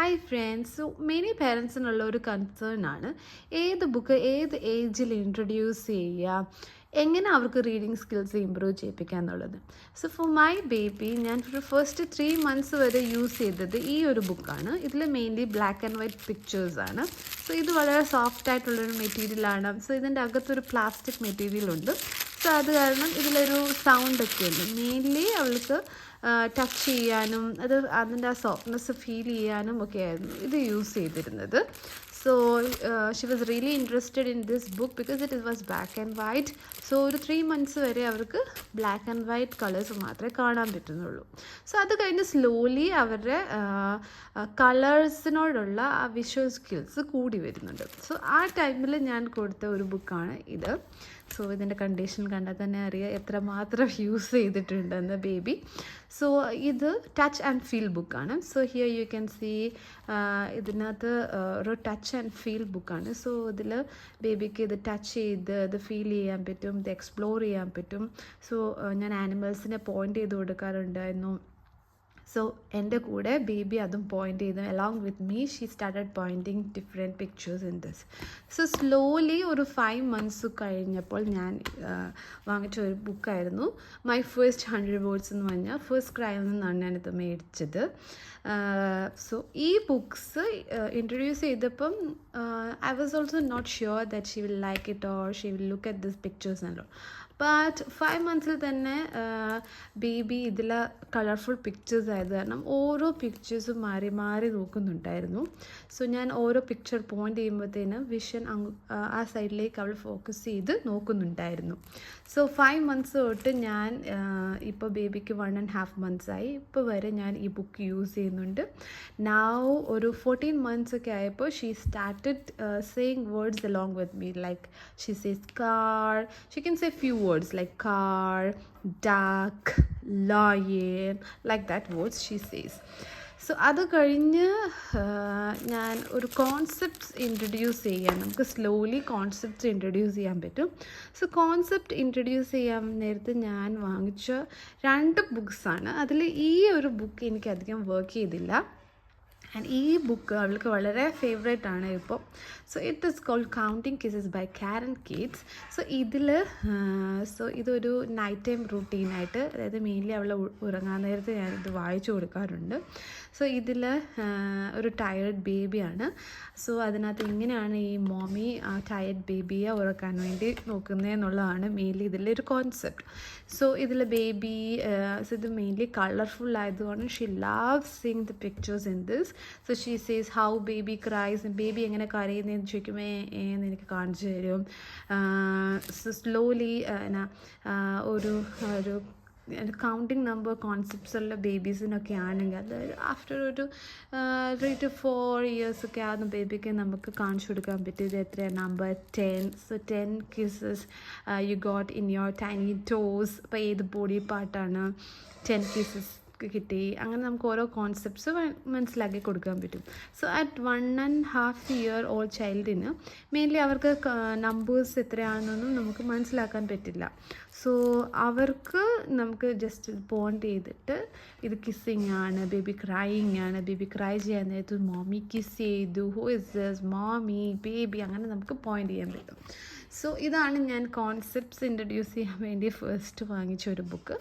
Hi friends. So many പേരൻസിനുള്ള ഒരു concern ആണ് ഏത് ബുക്ക് ഏത് ഏജിൽ ഇൻട്രൊഡ്യൂസ് ചെയ്യുക, എങ്ങനെ അവർക്ക് റീഡിങ് സ്കിൽസ് ഇമ്പ്രൂവ് ചെയ്യിപ്പിക്കുക എന്നുള്ളത്. സോ ഫോർ മൈ ബേബി ഞാൻ ഫസ്റ്റ് 3 months വരെ യൂസ് ചെയ്തത് ഈ ഒരു ബുക്കാണ്. ഇതിൽ മെയിൻലി ബ്ലാക്ക് ആൻഡ് വൈറ്റ് പിക്ചേഴ്സാണ്. സോ ഇത് വളരെ സോഫ്റ്റ് ആയിട്ടുള്ളൊരു മെറ്റീരിയലാണ്. സോ ഇതിൻ്റെ അകത്തൊരു പ്ലാസ്റ്റിക് മെറ്റീരിയൽ ഉണ്ട്. സോ അത് കാരണം ഇതിലൊരു സൗണ്ടൊക്കെ ഉണ്ട്. മെയിൻലി അവൾക്ക് ടച്ച് ചെയ്യാനും അതിൻ്റെ ആ സോഫ്റ്റ്നെസ് ഫീൽ ചെയ്യാനും ഒക്കെ ആയിരുന്നു ഇത് യൂസ് ചെയ്തിരുന്നത്. So she was really interested in this book because it was black and white. So ഒരു 3 months വരെ അവർക്ക് ബ്ലാക്ക് ആൻഡ് വൈറ്റ് കളേഴ്സ് മാത്രമേ കാണാൻ പറ്റുന്നുള്ളൂ. സോ അത് കഴിഞ്ഞ് സ്ലോലി അവരുടെ കളേഴ്സിനോടുള്ള ആ വിഷ്വൽ സ്കിൽസ് കൂടി വരുന്നുണ്ട്. സോ ആ ടൈമിൽ ഞാൻ കൊടുത്ത ഒരു ബുക്കാണ് ഇത്. സോ ഇതിൻ്റെ കണ്ടീഷൻ കണ്ടാൽ തന്നെ അറിയാം എത്രമാത്രം യൂസ് ചെയ്തിട്ടുണ്ടെന്ന് ബേബി. സോ ഇത് ടച്ച് ആൻഡ് ഫീൽ ബുക്കാണ്. So here you can see ഇതിനകത്ത് ഒരു ടച്ച് ആൻഡ് ഫീൽ ബുക്കാണ്. സോ ഇതിൽ ബേബിക്ക് ഇത് ടച്ച് ചെയ്ത് ഇത് ഫീൽ ചെയ്യാൻ പറ്റും, ഇത് എക്സ്പ്ലോർ ചെയ്യാൻ പറ്റും. സോ ഞാൻ ആനിമൽസിനെ പോയിൻ്റ് ചെയ്ത് കൊടുക്കാറുണ്ടായിരുന്നു. സോ എൻ്റെ കൂടെ ബേബി അതും പോയിൻ്റ് ചെയ്തു. Along with me she started pointing different pictures in this. So slowly ഒരു 5 months കഴിഞ്ഞപ്പോൾ ഞാൻ വാങ്ങിച്ച ഒരു ബുക്കായിരുന്നു മൈ ഫസ്റ്റ് 100 words എന്ന് പറഞ്ഞാൽ ഫസ്റ്റ് ക്രൈയിൽ നിന്നാണ് ഞാനിത് മേടിച്ചത്. സോ ഈ ബുക്സ് ഇൻട്രൊഡ്യൂസ് ചെയ്തപ്പം I was also not sure that she will like it or she will look at this pictures and all. But 5 months തന്നെ ബേബി ഇതിൽ കളർഫുൾ പിക്ചേഴ്സ് ആയത് കാരണം ഓരോ പിക്ചേഴ്സും മാറി മാറി നോക്കുന്നുണ്ടായിരുന്നു. സോ ഞാൻ ഓരോ പിക്ചർ പോയിൻ്റ് ചെയ്യുമ്പോഴത്തേനും വിഷൻ ആ സൈഡിലേക്ക് അവൾ ഫോക്കസ് ചെയ്ത് നോക്കുന്നുണ്ടായിരുന്നു. സോ 5 months തൊട്ട് ഞാൻ ഇപ്പോൾ ബേബിക്ക് 1.5 months ആയി. ഇപ്പോൾ വരെ ഞാൻ ഈ ബുക്ക് യൂസ് ചെയ്യുന്നുണ്ട്. നൗ ഒരു 14 months ഒക്കെ ആയപ്പോൾ she started saying words along with me. Like she says car, she can say few words like car, duck, lion, like that words she says. So അത് കഴിഞ്ഞ് ഞാൻ ഒരു കോൺസെപ്റ്റ്സ് ഇൻട്രൊഡ്യൂസ് ചെയ്യാൻ നമുക്ക് സ്ലോലി കോൺസെപ്റ്റ്സ് ഇൻട്രൊഡ്യൂസ് ചെയ്യാൻ പറ്റും. So concept introduce ചെയ്യാൻ നേരത്ത് ഞാൻ വാങ്ങിച്ച 2 ബുക്സാണ്. അതിൽ ഈ ഒരു ബുക്ക് എനിക്കധികം വർക്ക് ചെയ്തില്ല. ആൻഡ് ഈ ബുക്ക് അവൾക്ക് വളരെ ഫേവറേറ്റ് ആണ് ഇപ്പോൾ. So it is called counting kisses by Karen Katz. So ഇതൊരു നൈറ്റ് ടൈം റൂട്ടീനായിട്ട്, അതായത് മെയിൻലി അവൾ ഉറങ്ങാൻ നേരത്ത് ഞാനിത് വായിച്ചു കൊടുക്കാറുണ്ട്. സോ ഇതിൽ ഒരു ടയേർഡ് ബേബിയാണ്. സോ അതിനകത്ത് എങ്ങനെയാണ് ഈ മോമി ആ ടയേർഡ് ബേബിയെ ഉറക്കാൻ വേണ്ടി നോക്കുന്നതെന്നുള്ളതാണ് മെയിൻലി ഇതിലൊരു കോൺസെപ്റ്റ്. സോ ഇതിൽ ബേബി ഇത് മെയിൻലി കളർഫുൾ ആയതുകൊണ്ട് she love seeing the pictures in this. So she says how baby cries, baby എങ്ങനെ കരയുന്നതെന്ന് ചോദിക്കുമ്പോൾ എന്ന് എനിക്ക് കാണിച്ചു തരും. സോ സ്ലോലി ഒരു കൗണ്ടിങ് നമ്പർ കോൺസെപ്റ്റ്സ് ഉള്ള ബേബീസിനൊക്കെ ആണെങ്കിൽ അതായത് ആഫ്റ്റർ ഒരു 3 to 4 years ഒക്കെ ആകുന്ന ബേബിക്ക് നമുക്ക് കാണിച്ചു കൊടുക്കാൻ പറ്റും ഇത് എത്രയാണ് number 10. So 10 kisses you got in your tiny toes. അപ്പോൾ ഏത് ബോഡി പാർട്ടാണ് 10 kisses കിട്ടി, അങ്ങനെ നമുക്ക് ഓരോ കോൺസെപ്റ്റ്സ് മനസ്സിലാക്കി കൊടുക്കാൻ പറ്റും. സോ അറ്റ് 1.5 year old ചൈൽഡിന് മെയിൻലി അവർക്ക് നമ്പേഴ്സ് എത്രയാണെന്നൊന്നും നമുക്ക് മനസ്സിലാക്കാൻ പറ്റില്ല. സോ അവർക്ക് നമുക്ക് ജസ്റ്റ് പോയിൻ്റ് ചെയ്തിട്ട് ഇത് കിസ്സിങ് ആണ്, ബേബി ക്രൈയിങ് ആണ്, ബേബി ക്രൈ ചെയ്യാൻ നേരത്ത് മോമി കിസ് ചെയ്തു, who is this, mommy, baby, അങ്ങനെ നമുക്ക് പോയിൻ്റ് ചെയ്യാൻ പറ്റും. സോ ഇതാണ് ഞാൻ കോൺസെപ്റ്റ്സ് ഇൻട്രൊഡ്യൂസ് ചെയ്യാൻ വേണ്ടി ഫസ്റ്റ് വാങ്ങിച്ച ഒരു book.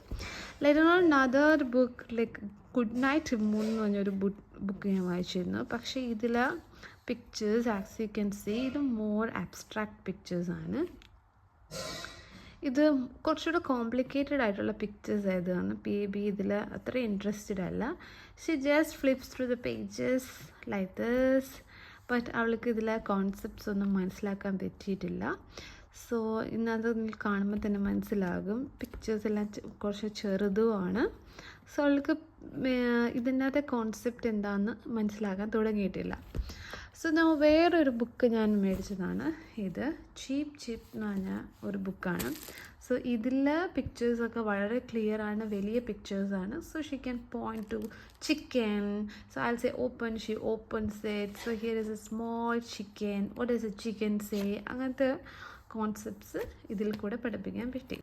Later on another book like good night moon എന്ന് പറഞ്ഞൊരു ബുക്ക് ഞാൻ വായിച്ചിരുന്നു. പക്ഷേ ഇതിൽ pictures as you can see ഇത് മോർ ആബ്സ്ട്രാക്ട് പിക്ചേഴ്സാണ്. ഇത് കുറച്ചുകൂടെ കോംപ്ലിക്കേറ്റഡ് ആയിട്ടുള്ള പിക്ചേഴ്സ് ആയതാണ് ബേബി ഇതിൽ അത്ര ഇൻട്രസ്റ്റഡ് അല്ല. She just flips through the pages like this. But അവൾക്ക് ഇതിലെ കോൺസെപ്റ്റ്സ് ഒന്നും മനസ്സിലാക്കാൻ പറ്റിയിട്ടില്ല. സോ ഇന്നത് കാണുമ്പോൾ തന്നെ മനസ്സിലാകും പിക്ചേഴ്സ് എല്ലാം കുറച്ച് ചെറുതുമാണ്. സോ അവൾക്ക് ഇതിനകത്തെ കോൺസെപ്റ്റ് എന്താണെന്ന് മനസ്സിലാക്കാൻ തുടങ്ങിയിട്ടില്ല. സോ വേറൊരു ബുക്ക് ഞാൻ മേടിച്ചതാണ്. ഇത് ചീപ്പ് എന്ന് പറഞ്ഞ ഒരു ബുക്കാണ്. സോ ഇതിൽ പിക്ചേഴ്സൊക്കെ വളരെ ക്ലിയർ ആണ്, വലിയ പിക്ചേഴ്സാണ്. So she can point to chicken. So I will say open, she opens it. So here is a small chicken, what is a chicken say, അങ്ങനത്തെ കോൺസെപ്റ്റ്സ് ഇതിൽ കൂടെ പഠിപ്പിക്കാൻ പറ്റി.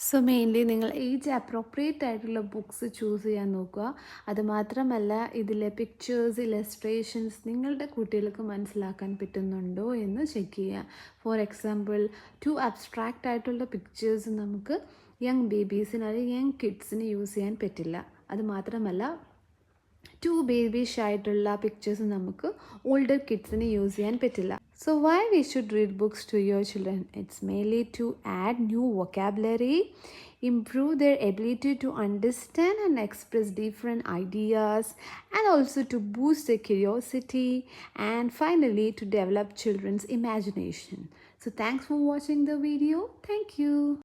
സോ മെയിൻലി നിങ്ങൾ ഏജ് അപ്രോപ്രിയേറ്റ് ആയിട്ടുള്ള ബുക്സ് ചൂസ് ചെയ്യാൻ നോക്കുക. അതുമാത്രമല്ല ഇതിലെ പിക്ചേഴ്സ്, ഇലസ്ട്രേഷൻസ് നിങ്ങളുടെ കുട്ടികൾക്ക് മനസ്സിലാക്കാൻ പറ്റുന്നുണ്ടോ എന്ന് ചെക്ക് ചെയ്യുക. ഫോർ എക്സാമ്പിൾ ടു അബ്സ്ട്രാക്റ്റ് ആയിട്ടുള്ള പിക്ചേഴ്സ് നമുക്ക് യങ് ബേബീസിന് അല്ലെങ്കിൽ യങ് കിഡ്സിന് യൂസ് ചെയ്യാൻ പറ്റില്ല. അതുമാത്രമല്ല ടു ബേബീഷ് ആയിട്ടുള്ള പിക്ചേഴ്സ് നമുക്ക് ഓൾഡർ കിഡ്സിന് യൂസ് ചെയ്യാൻ പറ്റില്ല. So why we should read books to your children? It's mainly to add new vocabulary, improve their ability to understand and express different ideas, and also to boost their curiosity, and finally to develop children's imagination. So thanks for watching the video. Thank you.